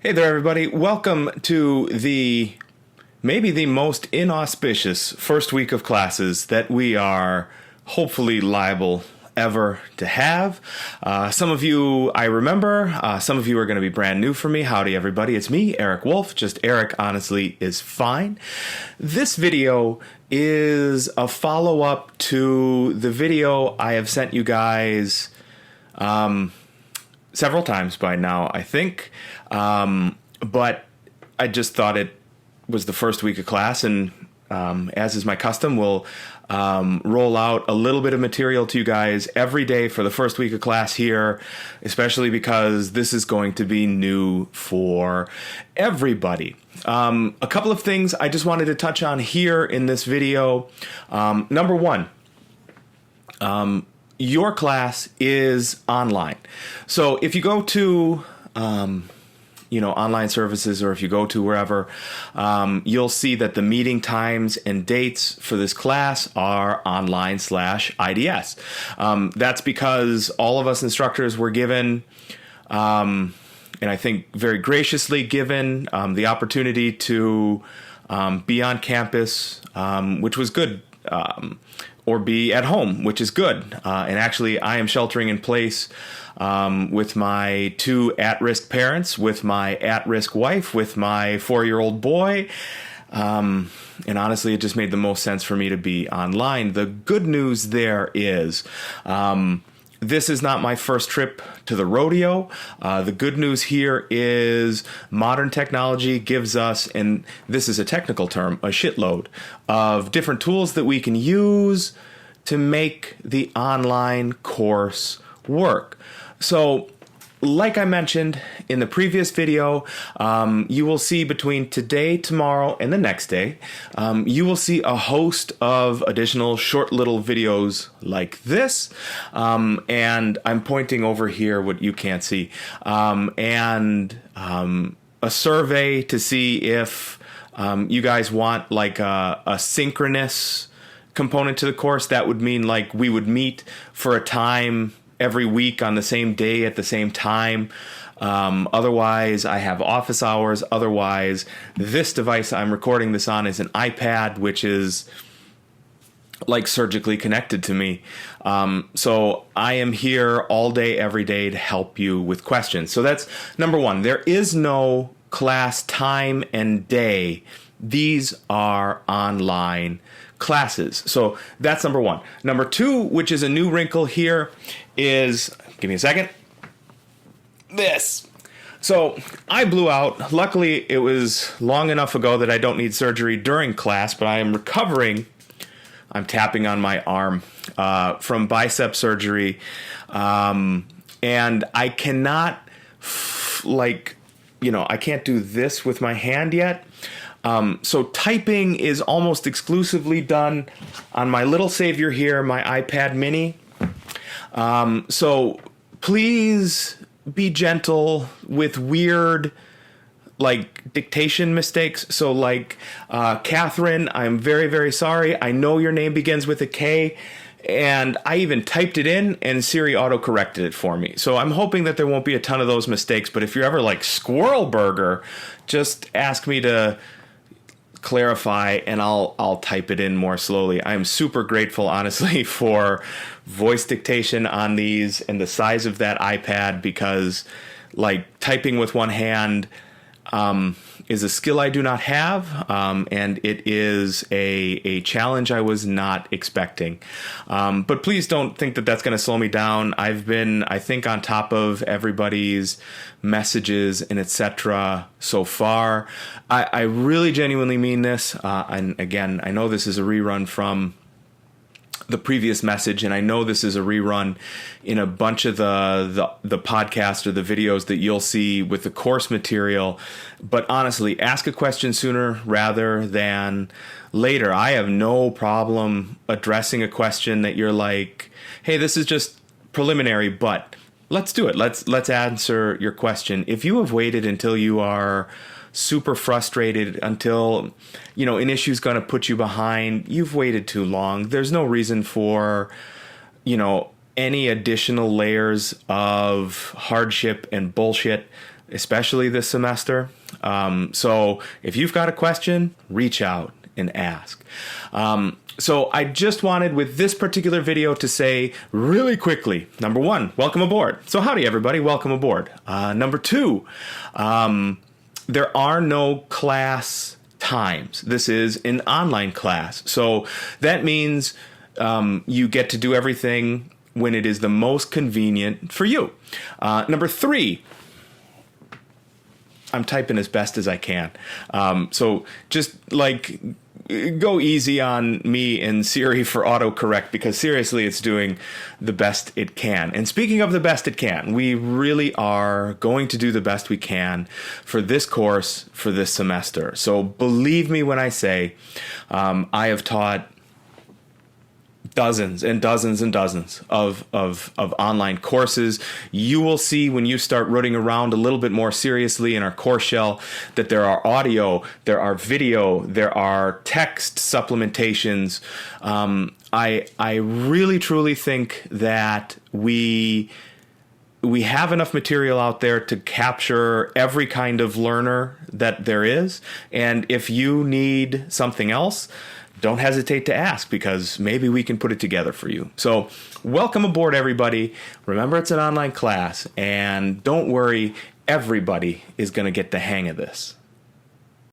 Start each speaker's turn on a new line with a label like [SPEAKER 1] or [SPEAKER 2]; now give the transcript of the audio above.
[SPEAKER 1] Hey there, everybody. Welcome to maybe the most inauspicious first week of classes that we are hopefully liable ever to have. Some of you I remember, some of you are going to be brand new for me. Howdy, everybody. It's me, Eric Wolf. Just Eric, honestly, is fine. This video is a follow-up to the video I have sent you guys several times by now, I think. But I just thought it was the first week of class, and as is my custom, we'll roll out a little bit of material to you guys every day for the first week of class here, especially because this is going to be new for everybody. A couple of things I just wanted to touch on here in this video. Number one, your class is online. So if you go to, online services, or if you go to wherever, you'll see that the meeting times and dates for this class are online/IDS. That's because all of us instructors were given, and I think very graciously given, the opportunity to be on campus, which was good. Or be at home, which is good. And actually, I am sheltering in place with my two at-risk parents, with my at-risk wife, with my 4-year-old boy. And honestly, it just made the most sense for me to be online. The good news there is this is not my first trip to the rodeo. The good news here is modern technology gives us, and this is a technical term, a shitload of different tools that we can use to make the online course work. So, like I mentioned in the previous video, you will see between today, tomorrow, and the next day, you will see a host of additional short little videos like this. And I'm pointing over here what you can't see. And a survey to see if you guys want like a synchronous component to the course. That would mean like we would meet for a time every week on the same day at the same time. Otherwise, I have office hours. Otherwise, this device I'm recording this on is an iPad, which is like surgically connected to me. So I am here all day, every day to help you with questions. So that's number one. There is no class time and day. These are online classes. So that's number one. Number two, which is a new wrinkle here, is, give me a second, this. So I blew out. Luckily, it was long enough ago that I don't need surgery during class, but I am recovering. I'm tapping on my arm from bicep surgery. And I cannot, I can't do this with my hand yet. So typing is almost exclusively done on my little savior here, my iPad mini. So please be gentle with weird, dictation mistakes. So Catherine, I'm very, very sorry. I know your name begins with a K, and I even typed it in and Siri auto-corrected it for me. So I'm hoping that there won't be a ton of those mistakes, but if you're ever like Squirrel Burger, just ask me to clarify and I'll type it in more slowly. I am super grateful, honestly, for voice dictation on these and the size of that iPad, because typing with one hand is a skill I do not have, and it is a challenge I was not expecting. But please don't think that that's going to slow me down. I've been, I think, on top of everybody's messages and etc. so far. I really genuinely mean this. And again, I know this is a rerun from the previous message, and I know this is a rerun in a bunch of the podcast or the videos that you'll see with the course material. But honestly, ask a question sooner rather than later. I have no problem addressing a question that you're like, hey, this is just preliminary, but let's do it. Let's answer your question. If you have waited until you are super frustrated, until an issue is going to put you behind, you've waited too long. There's no reason for any additional layers of hardship and bullshit especially this semester. So if you've got a question, reach out and ask. So I just wanted with this particular video to say really quickly, number one, welcome aboard. So howdy everybody, welcome aboard. Number two, there are no class times. This is an online class. So that means you get to do everything when it is the most convenient for you. Number three, I'm typing as best as I can. So just like go easy on me and Siri for autocorrect, because seriously, it's doing the best it can. And speaking of the best it can, we really are going to do the best we can for this course for this semester. So believe me when I say I have taught dozens and dozens and dozens of online courses. You will see when you start rooting around a little bit more seriously in our course shell that there are audio, there are video, there are text supplementations. I really truly think that we have enough material out there to capture every kind of learner that there is. And if you need something else, don't hesitate to ask, because maybe we can put it together for you. So welcome aboard, everybody. Remember, it's an online class, and don't worry, everybody is going to get the hang of this.